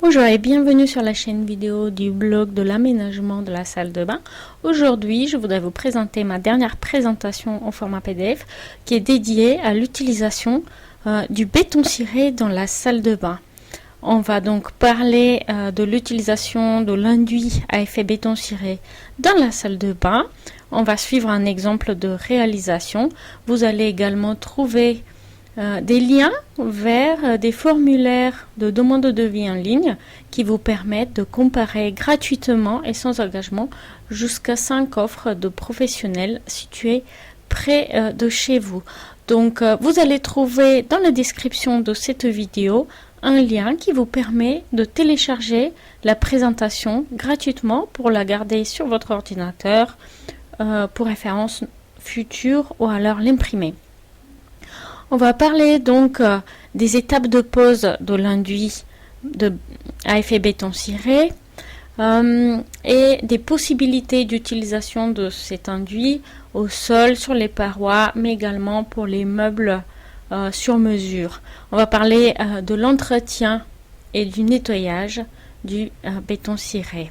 Bonjour et bienvenue sur la chaîne vidéo du blog de l'aménagement de la salle de bain. Aujourd'hui, je voudrais vous présenter ma dernière présentation au format PDF qui est dédiée à l'utilisation du béton ciré dans la salle de bain. On va donc parler de l'utilisation de l'enduit à effet béton ciré dans la salle de bain. On va suivre un exemple de réalisation. Vous allez également trouver des liens vers des formulaires de demande de devis en ligne qui vous permettent de comparer gratuitement et sans engagement jusqu'à 5 offres de professionnels situés près de chez vous. Donc vous allez trouver dans la description de cette vidéo un lien qui vous permet de télécharger la présentation gratuitement pour la garder sur votre ordinateur pour référence future ou alors l'imprimer. On va parler donc des étapes de pose de l'enduit à effet béton ciré et des possibilités d'utilisation de cet enduit au sol, sur les parois, mais également pour les meubles sur mesure. On va parler de l'entretien et du nettoyage du béton ciré.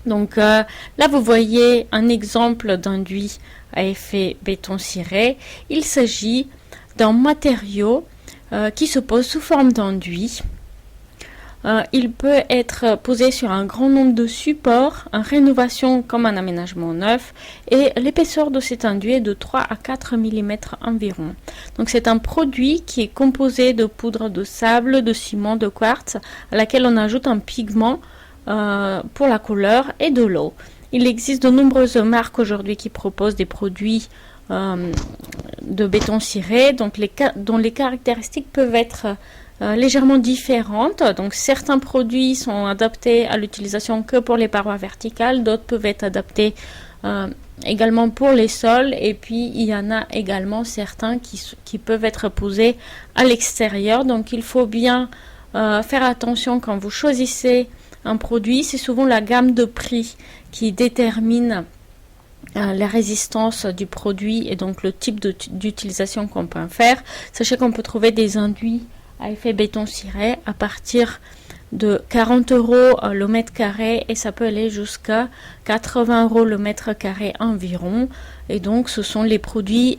Donc là, vous voyez un exemple d'enduit à effet béton ciré. Il s'agit d'un matériau qui se pose sous forme d'enduit. Il peut être posé sur un grand nombre de supports, en rénovation comme un aménagement neuf, et l'épaisseur de cet enduit est de 3 à 4 mm environ. Donc c'est un produit qui est composé de poudre de sable, de ciment, de quartz, à laquelle on ajoute un pigment pour la couleur et de l'eau. Il existe de nombreuses marques aujourd'hui qui proposent des produits de béton ciré, donc dont les caractéristiques peuvent être légèrement différentes. Donc certains produits sont adaptés à l'utilisation que pour les parois verticales, d'autres peuvent être adaptés également pour les sols, et puis il y en a également certains qui peuvent être posés à l'extérieur. Donc il faut bien faire attention quand vous choisissez un produit. C'est souvent la gamme de prix qui détermine la résistance du produit et donc le type d'utilisation qu'on peut en faire. Sachez qu'on peut trouver des enduits à effet béton ciré à partir de 40 € le mètre carré, et ça peut aller jusqu'à 80 € le mètre carré environ. Et donc ce sont les produits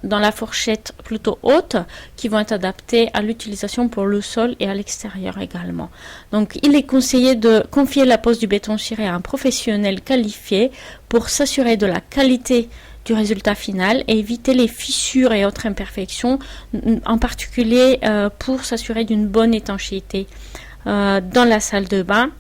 dans la fourchette plutôt haute qui vont être adaptés à l'utilisation pour le sol et à l'extérieur également. Donc il est conseillé de confier la pose du béton ciré à un professionnel qualifié pour s'assurer de la qualité du résultat final et éviter les fissures et autres imperfections, en particulier pour s'assurer d'une bonne étanchéité dans la salle de bain.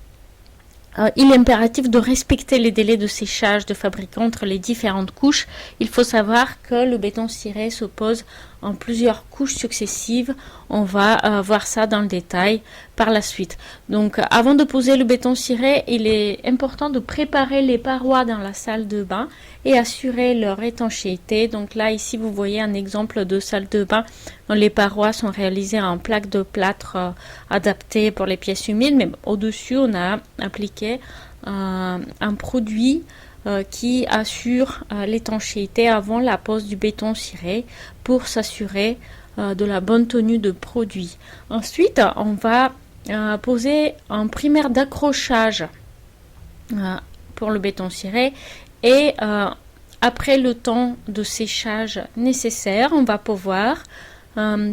Il est impératif de respecter les délais de séchage de fabricant entre les différentes couches. Il faut savoir que le béton ciré se pose en plusieurs couches successives. On va voir ça dans le détail par la suite. Donc avant de poser le béton ciré, il est important de préparer les parois dans la salle de bain et assurer leur étanchéité. Donc là ici vous voyez un exemple de salle de bain dont les parois sont réalisées en plaques de plâtre adaptées pour les pièces humides, mais au-dessus on a appliqué un produit qui assure l'étanchéité avant la pose du béton ciré pour s'assurer de la bonne tenue de produit. Ensuite, on va poser un primaire d'accrochage pour le béton ciré, et après le temps de séchage nécessaire, on va pouvoir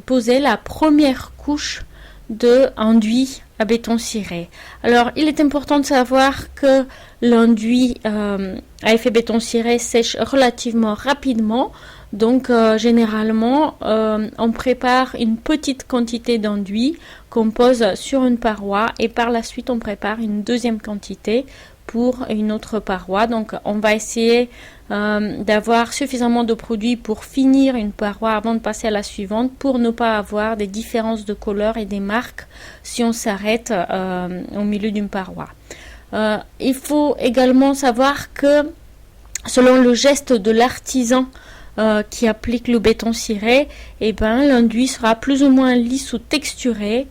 poser la première couche de enduit à béton ciré. Alors il est important de savoir que l'enduit à effet béton ciré sèche relativement rapidement. Donc généralement on prépare une petite quantité d'enduit qu'on pose sur une paroi, et par la suite on prépare une deuxième quantité pour une autre paroi. Donc on va essayer d'avoir suffisamment de produit pour finir une paroi avant de passer à la suivante, pour ne pas avoir des différences de couleur et des marques si on s'arrête au milieu d'une paroi. Il faut également savoir que selon le geste de l'artisan qui applique le béton ciré, l'enduit sera plus ou moins lisse ou texturé.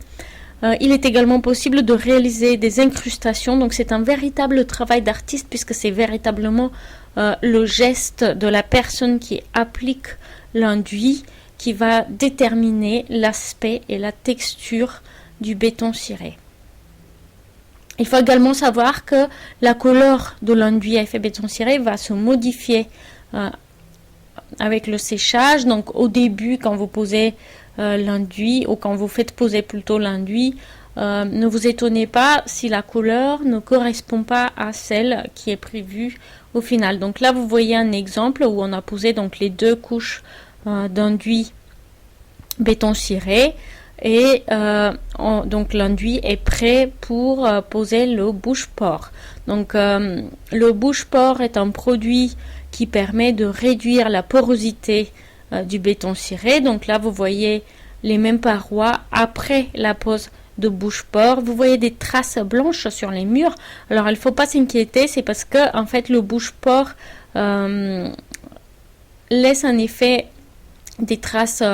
Il est également possible de réaliser des incrustations, donc c'est un véritable travail d'artiste puisque c'est véritablement le geste de la personne qui applique l'enduit qui va déterminer l'aspect et la texture du béton ciré. Il faut également savoir que la couleur de l'enduit à effet béton ciré va se modifier avec le séchage. Donc au début, quand vous posez l'enduit, ou quand vous faites poser plutôt l'enduit, ne vous étonnez pas si la couleur ne correspond pas à celle qui est prévue au final. Donc là, vous voyez un exemple où on a posé donc les 2 couches d'enduit béton ciré. Et donc l'enduit est prêt pour poser le bouche-port. Donc le bouche-port est un produit qui permet de réduire la porosité du béton ciré. Donc là vous voyez les mêmes parois après la pose de bouche-port. Vous voyez des traces blanches sur les murs. Alors il ne faut pas s'inquiéter, c'est parce que en fait le bouche-port laisse en effet des traces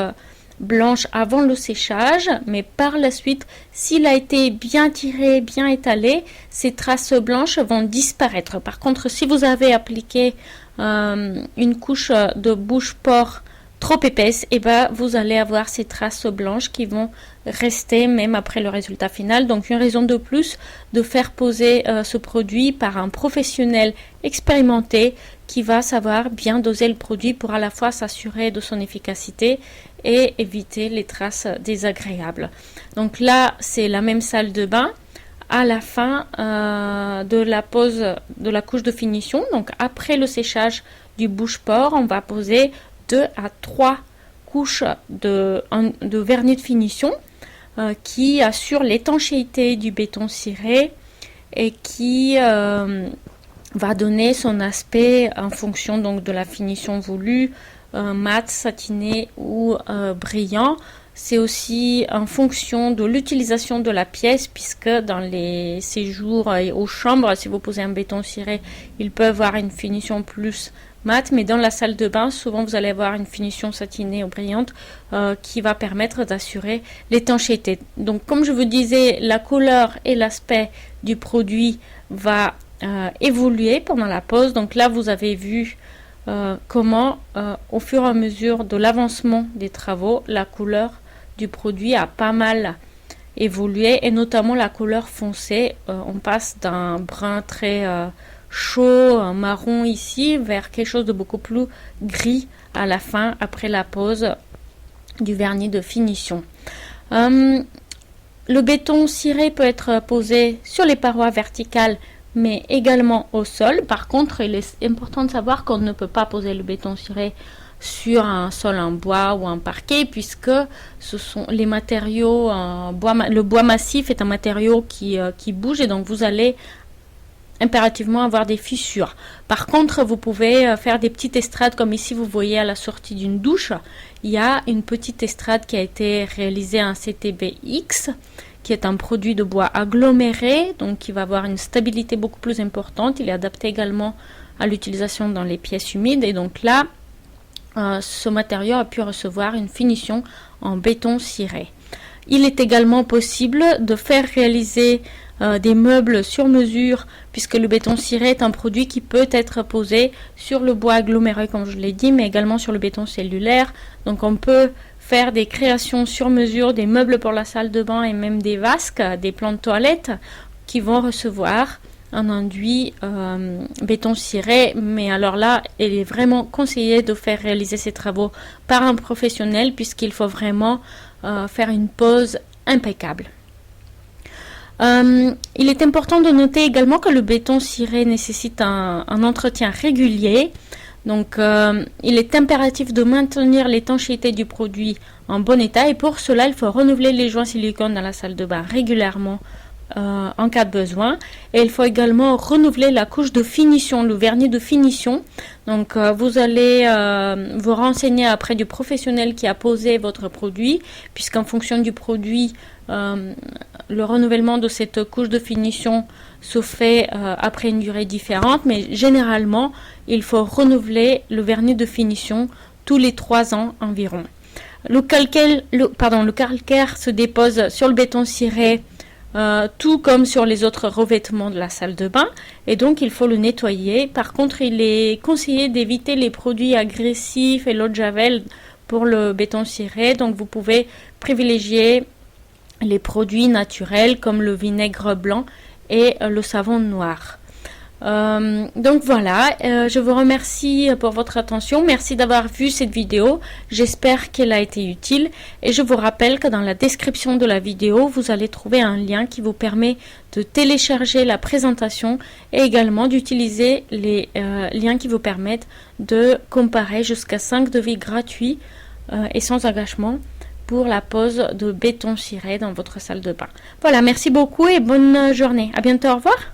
blanche avant le séchage, mais par la suite, s'il a été bien tiré, bien étalé, ces traces blanches vont disparaître. Par contre, si vous avez appliqué une couche de bouche-port trop épaisse, et ben vous allez avoir ces traces blanches qui vont rester même après le résultat final. Donc une raison de plus de faire poser ce produit par un professionnel expérimenté qui va savoir bien doser le produit pour à la fois s'assurer de son efficacité et éviter les traces désagréables. Donc là, c'est la même salle de bain à la fin de la pose de la couche de finition. Donc après le séchage du bouche-port, on va poser 2 à 3 couches de vernis de finition qui assure l'étanchéité du béton ciré et qui va donner son aspect en fonction donc de la finition voulue, mat, satiné ou brillant. C'est aussi en fonction de l'utilisation de la pièce, puisque dans les séjours aux chambres, si vous posez un béton ciré, il peut avoir une finition plus mat, mais dans la salle de bain, souvent vous allez avoir une finition satinée ou brillante qui va permettre d'assurer l'étanchéité. Donc comme je vous disais, la couleur et l'aspect du produit va évoluer pendant la pose. Donc là vous avez vu comment au fur et à mesure de l'avancement des travaux, la couleur du produit a pas mal évolué, et notamment la couleur foncée. On passe d'un brun très chaud, marron ici, vers quelque chose de beaucoup plus gris à la fin, après la pose du vernis de finition. Le béton ciré peut être posé sur les parois verticales, mais également au sol. Par contre, il est important de savoir qu'on ne peut pas poser le béton ciré sur un sol en bois ou en parquet, puisque ce sont les matériaux le bois massif est un matériau qui bouge, et donc vous allez impérativement avoir des fissures. Par contre, vous pouvez faire des petites estrades, comme ici vous voyez à la sortie d'une douche. Il y a une petite estrade qui a été réalisée en CTBX, qui est un produit de bois aggloméré, donc qui va avoir une stabilité beaucoup plus importante. Il est adapté également à l'utilisation dans les pièces humides, et donc là ce matériau a pu recevoir une finition en béton ciré. Il est également possible de faire réaliser des meubles sur mesure, puisque le béton ciré est un produit qui peut être posé sur le bois aggloméré comme je l'ai dit, mais également sur le béton cellulaire. Donc on peut faire des créations sur mesure, des meubles pour la salle de bain et même des vasques, des plans de toilette qui vont recevoir un enduit béton ciré. Mais alors là, il est vraiment conseillé de faire réaliser ces travaux par un professionnel, puisqu'il faut vraiment faire une pose impeccable. Il est important de noter également que le béton ciré nécessite un entretien régulier. Donc il est impératif de maintenir l'étanchéité du produit en bon état, et pour cela il faut renouveler les joints silicone dans la salle de bain régulièrement en cas de besoin. Et il faut également renouveler la couche de finition, le vernis de finition. Donc vous allez vous renseigner auprès du professionnel qui a posé votre produit, puisqu'en fonction du produit, le renouvellement de cette couche de finition se fait après une durée différente, mais généralement il faut renouveler le vernis de finition tous les 3 ans environ. Le calcaire se dépose sur le béton ciré tout comme sur les autres revêtements de la salle de bain, et donc il faut le nettoyer. Par contre, il est conseillé d'éviter les produits agressifs et l'eau de javel pour le béton ciré, donc vous pouvez privilégier les produits naturels comme le vinaigre blanc et le savon noir. Donc voilà, je vous remercie pour votre attention. Merci d'avoir vu cette vidéo. J'espère qu'elle a été utile et je vous rappelle que dans la description de la vidéo, vous allez trouver un lien qui vous permet de télécharger la présentation et également d'utiliser les liens qui vous permettent de comparer jusqu'à 5 devis gratuits et sans engagement pour la pose de béton ciré dans votre salle de bain. Voilà, merci beaucoup et bonne journée. À bientôt, au revoir.